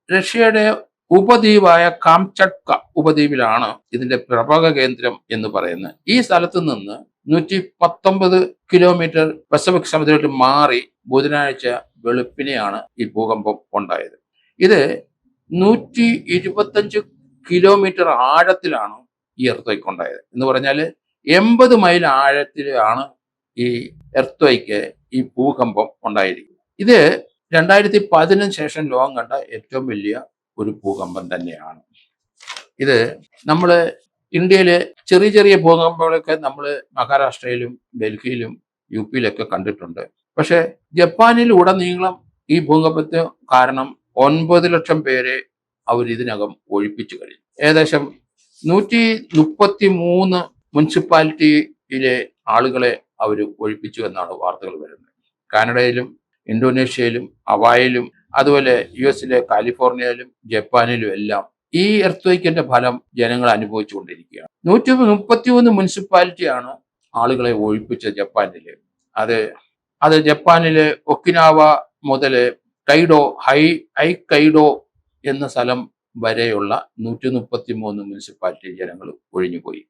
റഷ്യയുടെ ഉപദ്വീപായ കാംചട്ക ഉപദ്വീപിലാണ് ഇതിന്റെ പ്രഭവ കേന്ദ്രം എന്ന് പറയുന്നത്. ഈ സ്ഥലത്ത് നിന്ന് 119 കിലോമീറ്റർ പസഫിക് സമുദ്രത്തിൽ മാറി ബുധനാഴ്ച വെളുപ്പിനെയാണ് ഈ ഭൂകമ്പം ഉണ്ടായത്. ഇത് 125 കിലോമീറ്റർ ആഴത്തിലാണ് ഈ എർത്ത് ഉണ്ടായത്. എന്ന് പറഞ്ഞാൽ 80 മൈൽ ആഴത്തിലാണ് ഈ എർത്ത് ഈ ഭൂകമ്പം ഉണ്ടായിരിക്കുന്നത്. ഇത് 2010 ശേഷം ലോകം കണ്ട ഏറ്റവും വലിയ ഒരു ഭൂകമ്പം തന്നെയാണ്. ഇത് നമ്മൾ ഇന്ത്യയിലെ ചെറിയ ചെറിയ ഭൂകമ്പങ്ങളൊക്കെ നമ്മൾ മഹാരാഷ്ട്രയിലും ഡൽഹിയിലും UP-യിലൊക്കെ കണ്ടിട്ടുണ്ട്. പക്ഷെ ജപ്പാനിൽ ഉടനീളം ഈ ഭൂകമ്പത്തിന് കാരണം 9 ലക്ഷം പേരെ അവർ ഇതിനകം ഒഴിപ്പിച്ചു കഴിഞ്ഞു. ഏകദേശം 133 മുനിസിപ്പാലിറ്റിയിലെ ആളുകളെ അവർ ഒഴിപ്പിച്ചു എന്നാണ് വാർത്തകൾ വരുന്നത്. കാനഡയിലും ഇന്തോനേഷ്യയിലും ഹവായിലും അതുപോലെ US-ലെ കാലിഫോർണിയയിലും ജപ്പാനിലും എല്ലാം ഈ എർത്ത് ഫലം ജനങ്ങൾ അനുഭവിച്ചുകൊണ്ടിരിക്കുകയാണ്. 131 മുനിസിപ്പാലിറ്റിയാണ് ആളുകളെ ഒഴിപ്പിച്ചത് ജപ്പാനില്. അത് ജപ്പാനിലെ ഒക്കിനാവ മുതൽ ഹൈക്കൈഡോ എന്ന സ്ഥലം വരെയുള്ള 133 മുനിസിപ്പാലിറ്റി ജനങ്ങൾ ഒഴിഞ്ഞുപോയി.